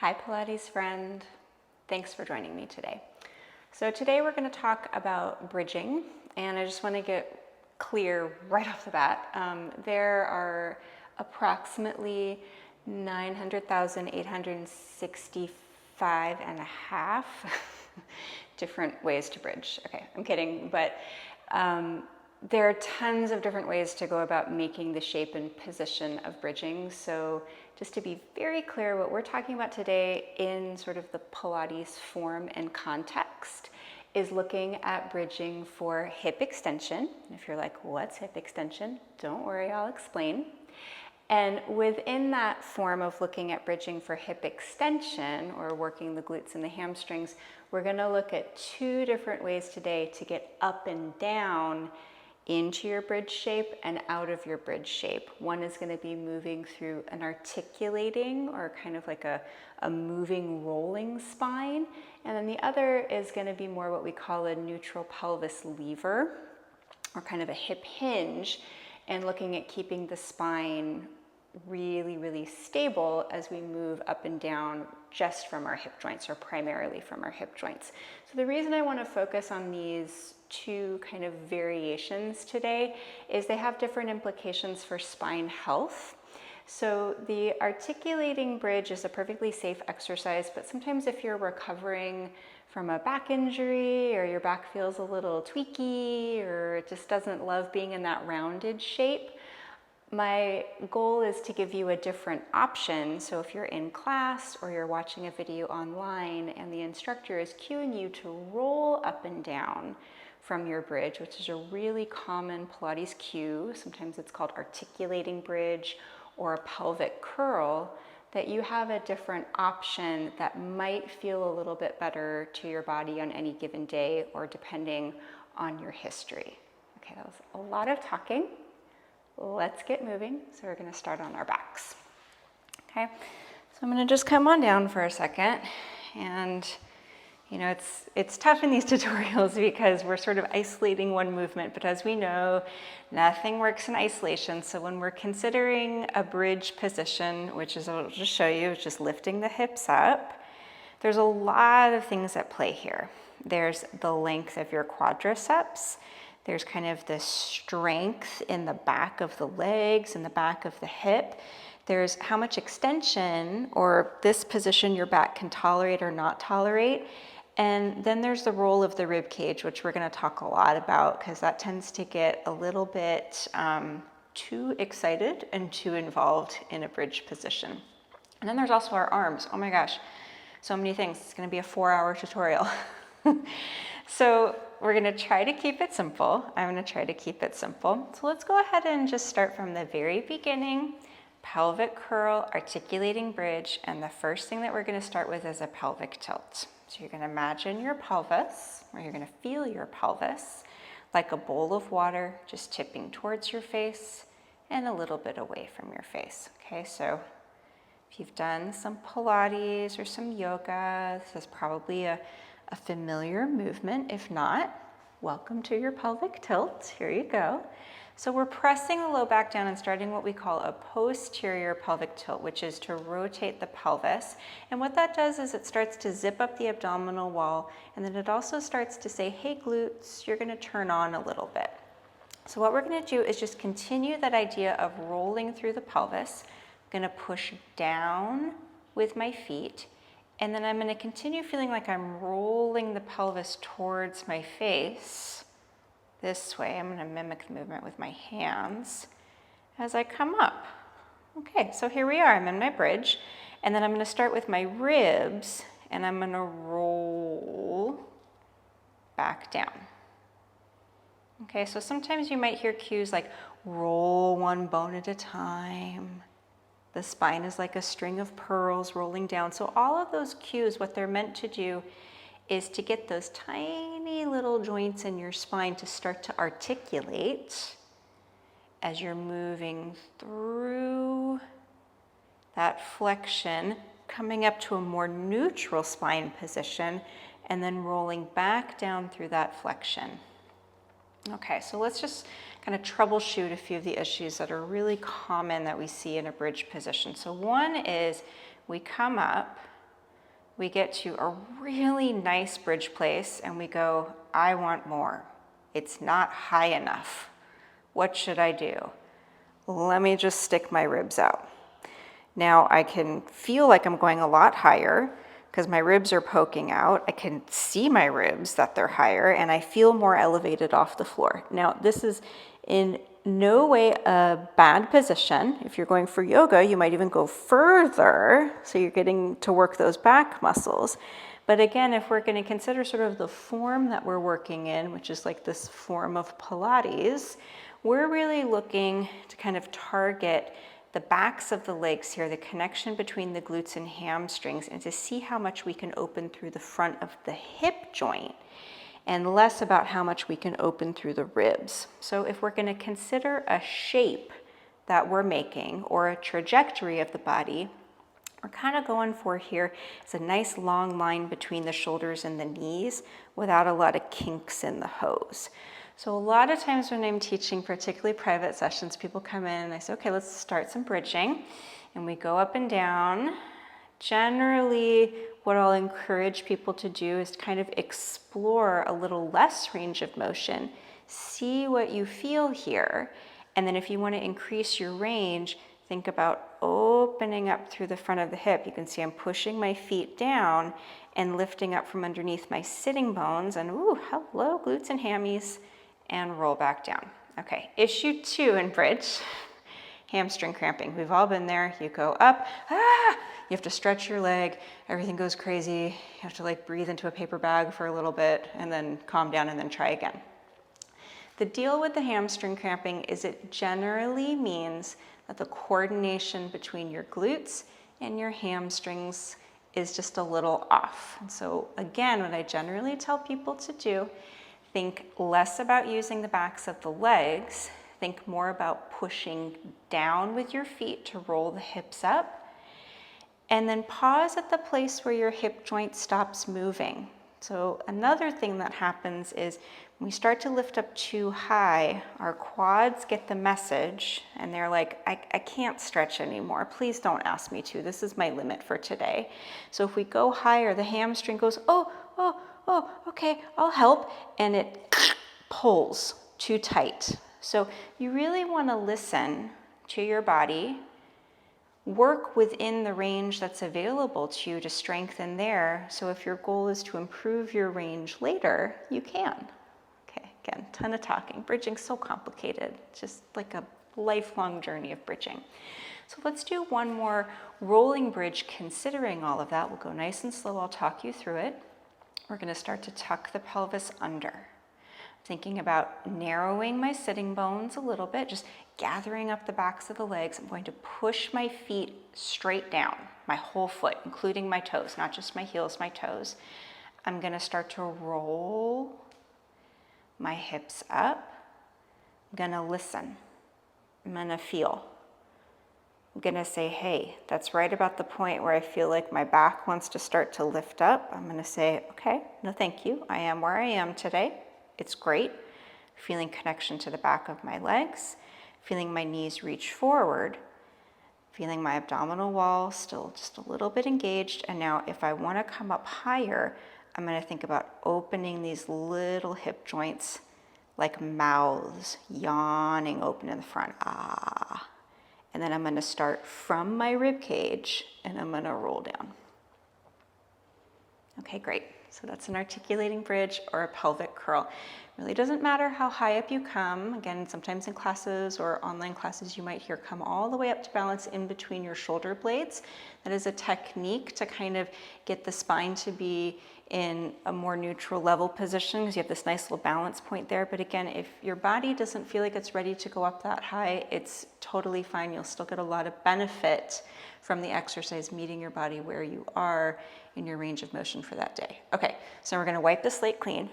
Hi Pilates friend, thanks for joining me today. So today we're going to talk about bridging, and I just want to get clear right off the bat. There are approximately 900,865 and a half different ways to bridge. Okay, I'm kidding, but there are tons of different ways to go about making the shape and position of bridging. So just to be very clear, what we're talking about today in sort of the Pilates form and context is looking at bridging for hip extension. If you're like, what's hip extension? Don't worry, I'll explain. And within that form of looking at bridging for hip extension or working the glutes and the hamstrings, we're going to look at two different ways today to get up and down into your bridge shape and out of your bridge shape. One is going to be moving through an articulating or kind of like a moving rolling spine. And then the other is going to be more what we call a neutral pelvis lever or kind of a hip hinge, and looking at keeping the spine really, really stable as we move up and down just from our hip joints or primarily from our hip joints. So the reason I want to focus on these two kind of variations today is they have different implications for spine health. So the articulating bridge is a perfectly safe exercise, but sometimes if you're recovering from a back injury or your back feels a little tweaky or it just doesn't love being in that rounded shape, my goal is to give you a different option. So if you're in class or you're watching a video online and the instructor is cueing you to roll up and down from your bridge, which is a really common Pilates cue, sometimes it's called articulating bridge or a pelvic curl, that you have a different option that might feel a little bit better to your body on any given day or depending on your history. Okay, that was a lot of talking. Let's get moving. So we're going to start on our backs. Okay, so I'm going to just come on down for a second. And you know, it's tough in these tutorials because we're sort of isolating one movement, but as we know, nothing works in isolation. So when we're considering a bridge position, which is, I'll just show you, it's just lifting the hips up, there's a lot of things at play here. There's the length of your quadriceps. There's kind of the strength in the back of the legs and the back of the hip. There's how much extension or this position your back can tolerate or not tolerate. And then there's the role of the rib cage, which we're going to talk a lot about because that tends to get a little bit too excited and too involved in a bridge position. And then there's also our arms. Oh my gosh, so many things. It's going to be a 4-hour tutorial. So we're going to try to keep it simple. I'm going to try to keep it simple. So let's go ahead and just start from the very beginning. Pelvic curl, articulating bridge, and the first thing that we're going to start with is a pelvic tilt. So you're going to imagine your pelvis, or you're going to feel your pelvis like a bowl of water just tipping towards your face and a little bit away from your face. Okay, so if you've done some Pilates or some yoga, this is probably a familiar movement. If not, welcome to your pelvic tilt. Here you go. So we're pressing the low back down and starting what we call a posterior pelvic tilt, which is to rotate the pelvis. And what that does is it starts to zip up the abdominal wall, and then it also starts to say, hey glutes, you're going to turn on a little bit. So what we're going to do is just continue that idea of rolling through the pelvis. I'm going to push down with my feet, and then I'm going to continue feeling like I'm rolling the pelvis towards my face. This way, I'm going to mimic the movement with my hands as I come up. Okay, so here we are. I'm in my bridge, and then I'm going to start with my ribs, and I'm going to roll back down. Okay, so sometimes you might hear cues like roll one bone at a time. The spine is like a string of pearls rolling down. So all of those cues, what they're meant to do is to get those tiny little joints in your spine to start to articulate as you're moving through that flexion, coming up to a more neutral spine position, and then rolling back down through that flexion. Okay, so let's just kind of troubleshoot a few of the issues that are really common that we see in a bridge position. So one is we come up we get to a really nice bridge place and we go, I want more. It's not high enough. What should I do? Let me just stick my ribs out. Now I can feel like I'm going a lot higher because my ribs are poking out. I can see my ribs that they're higher and I feel more elevated off the floor. Now this is in no way a bad position. If you're going for yoga, you might even go further, so you're getting to work those back muscles. But again, if we're going to consider sort of the form that we're working in, which is like this form of Pilates, we're really looking to kind of target the backs of the legs here, the connection between the glutes and hamstrings, and to see how much we can open through the front of the hip joint, and less about how much we can open through the ribs. So if we're going to consider a shape that we're making or a trajectory of the body, we're kind of going for here is a nice long line between the shoulders and the knees without a lot of kinks in the hose. So a lot of times when I'm teaching, particularly private sessions, people come in and I say, okay, let's start some bridging. And we go up and down. Generally, what I'll encourage people to do is kind of explore a little less range of motion, see what you feel here, and then if you want to increase your range, think about opening up through the front of the hip. You can see I'm pushing my feet down and lifting up from underneath my sitting bones, and ooh, hello, glutes and hammies, and roll back down. Okay, issue 2 in bridge, hamstring cramping. We've all been there. You go up, you have to stretch your leg, everything goes crazy. You have to like breathe into a paper bag for a little bit and then calm down and then try again. The deal with the hamstring cramping is it generally means that the coordination between your glutes and your hamstrings is just a little off. And so again, what I generally tell people to do, think less about using the backs of the legs, think more about pushing down with your feet to roll the hips up, and then pause at the place where your hip joint stops moving. So another thing that happens is when we start to lift up too high, our quads get the message and they're like, I can't stretch anymore. Please don't ask me to. This is my limit for today. So if we go higher, the hamstring goes, oh, okay, I'll help. And it pulls too tight. So you really want to listen to your body, work within the range that's available to you to strengthen there. So if your goal is to improve your range later, you can. Okay, again, ton of talking. Bridging's so complicated, just like a lifelong journey of bridging. So let's do one more rolling bridge considering all of that. We'll go nice and slow. I'll talk you through it. We're going to start to tuck the pelvis under. Thinking about narrowing my sitting bones a little bit, just gathering up the backs of the legs. I'm going to push my feet straight down, my whole foot, including my toes, not just my heels, my toes. I'm going to start to roll my hips up. I'm going to listen. I'm going to feel. I'm going to say, hey, that's right about the point where I feel like my back wants to start to lift up. I'm going to say, okay, no thank you. I am where I am today. It's great. Feeling connection to the back of my legs, feeling my knees reach forward, feeling my abdominal wall still just a little bit engaged. And now if I want to come up higher, I'm going to think about opening these little hip joints like mouths, yawning open in the front. Ah. And then I'm going to start from my rib cage and I'm going to roll down. Okay, great. So that's an articulating bridge or a pelvic curl. It really doesn't matter how high up you come. Again, sometimes in classes or online classes, you might hear come all the way up to balance in between your shoulder blades. That is a technique to kind of get the spine to be in a more neutral level position because you have this nice little balance point there. But again, if your body doesn't feel like it's ready to go up that high, it's totally fine. You'll still get a lot of benefit from the exercise meeting your body where you are in your range of motion for that day. Okay, so we're gonna wipe the slate clean.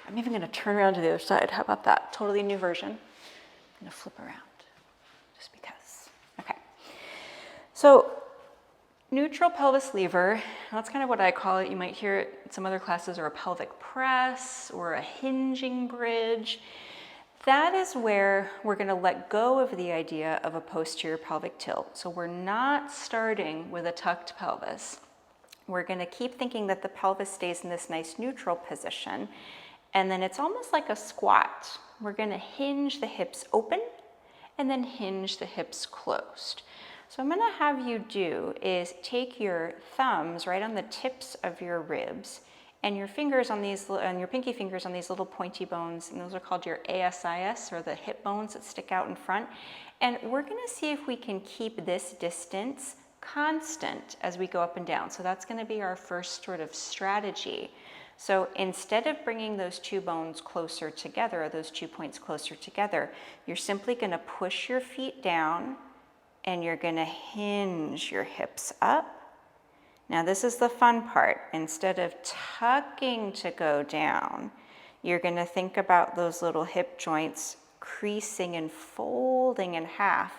I'm even gonna turn around to the other side. How about that? Totally new version. I'm gonna flip around just because. Okay, so neutral pelvis lever, that's kind of what I call it. You might hear it in some other classes, or a pelvic press or a hinging bridge. That is where we're going to let go of the idea of a posterior pelvic tilt. So we're not starting with a tucked pelvis. we're going to keep thinking that the pelvis stays in this nice neutral position. And then it's almost like a squat. We're going to hinge the hips open and then hinge the hips closed. So I'm going to have you do is take your thumbs right on the tips of your ribs and your fingers on these, and your pinky fingers on these little pointy bones, and those are called your ASIS, or the hip bones that stick out in front. And we're going to see if we can keep this distance constant as we go up and down. So that's going to be our first sort of strategy. So instead of bringing those two bones closer together, or those 2 points closer together, you're simply going to push your feet down and you're going to hinge your hips up. Now this is the fun part. Instead of tucking to go down, you're going to think about those little hip joints creasing and folding in half.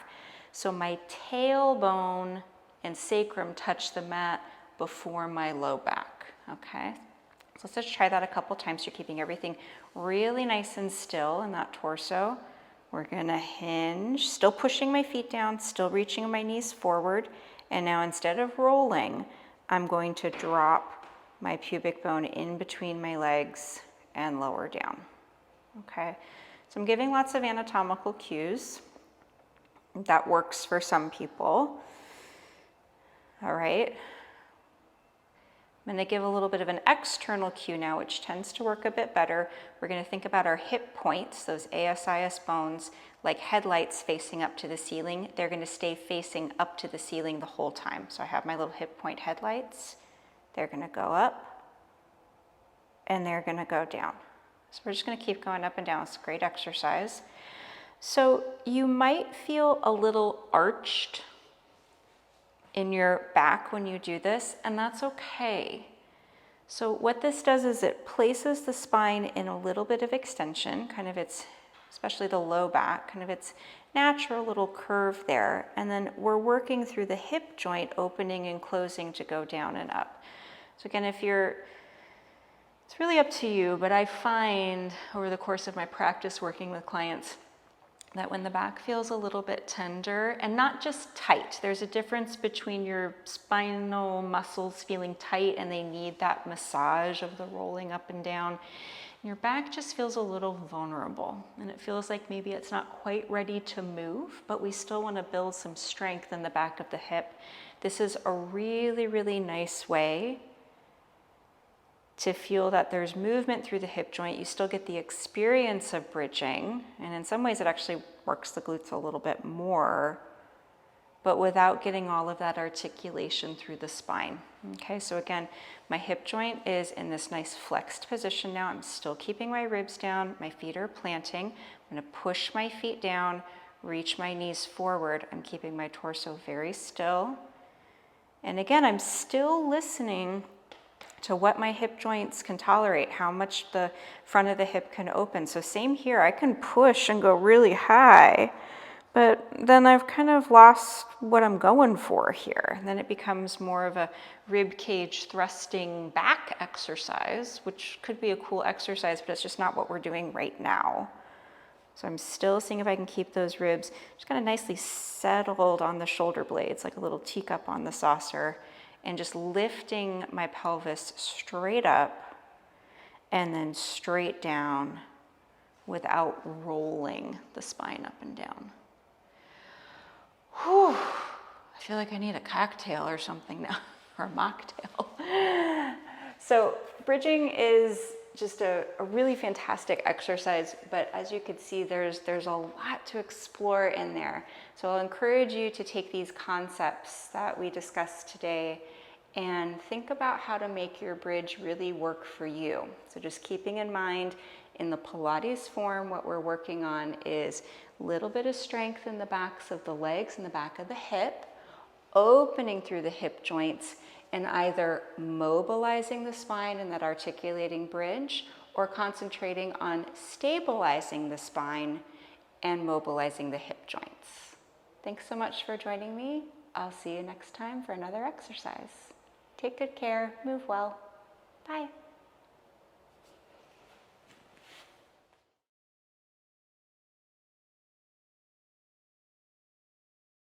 So my tailbone and sacrum touch the mat before my low back, okay? So let's just try that a couple times. You're keeping everything really nice and still in that torso. We're gonna hinge, still pushing my feet down, still reaching my knees forward. And now instead of rolling, I'm going to drop my pubic bone in between my legs and lower down, okay? So I'm giving lots of anatomical cues. That works for some people. All right. I'm going to give a little bit of an external cue now, which tends to work a bit better. We're going to think about our hip points, those ASIS bones, like headlights facing up to the ceiling. They're going to stay facing up to the ceiling the whole time. So I have my little hip point headlights. They're going to go up and they're going to go down. So we're just going to keep going up and down. It's a great exercise. So you might feel a little arched in your back when you do this, and that's okay. So what this does is it places the spine in a little bit of extension, kind of its, especially the low back, kind of its natural little curve there. And then we're working through the hip joint opening and closing to go down and up. So again, it's really up to you, but I find over the course of my practice working with clients that when the back feels a little bit tender and not just tight, there's a difference between your spinal muscles feeling tight and they need that massage of the rolling up and down. Your back just feels a little vulnerable and it feels like maybe it's not quite ready to move, but we still want to build some strength in the back of the hip. This is a really, really nice way to feel that there's movement through the hip joint. You still get the experience of bridging, and in some ways it actually works the glutes a little bit more, but without getting all of that articulation through the spine. Okay, so again, my hip joint is in this nice flexed position now. I'm still keeping my ribs down, my feet are planting. I'm gonna push my feet down, reach my knees forward. I'm keeping my torso very still. And again, I'm still listening to what my hip joints can tolerate, how much the front of the hip can open. So same here, I can push and go really high, but then I've kind of lost what I'm going for here. And then it becomes more of a rib cage thrusting back exercise, which could be a cool exercise, but it's just not what we're doing right now. So I'm still seeing if I can keep those ribs just kind of nicely settled on the shoulder blades, like a little teacup on the saucer, and just lifting my pelvis straight up and then straight down without rolling the spine up and down. Whew, I feel like I need a cocktail or something now, or a mocktail. So bridging is just a really fantastic exercise, but as you can see, there's a lot to explore in there. So I'll encourage you to take these concepts that we discussed today and think about how to make your bridge really work for you. So just keeping in mind, in the Pilates form, what we're working on is a little bit of strength in the backs of the legs and the back of the hip, opening through the hip joints, and either mobilizing the spine in that articulating bridge or concentrating on stabilizing the spine and mobilizing the hip joints. Thanks so much for joining me. I'll see you next time for another exercise. Take good care, move well. Bye.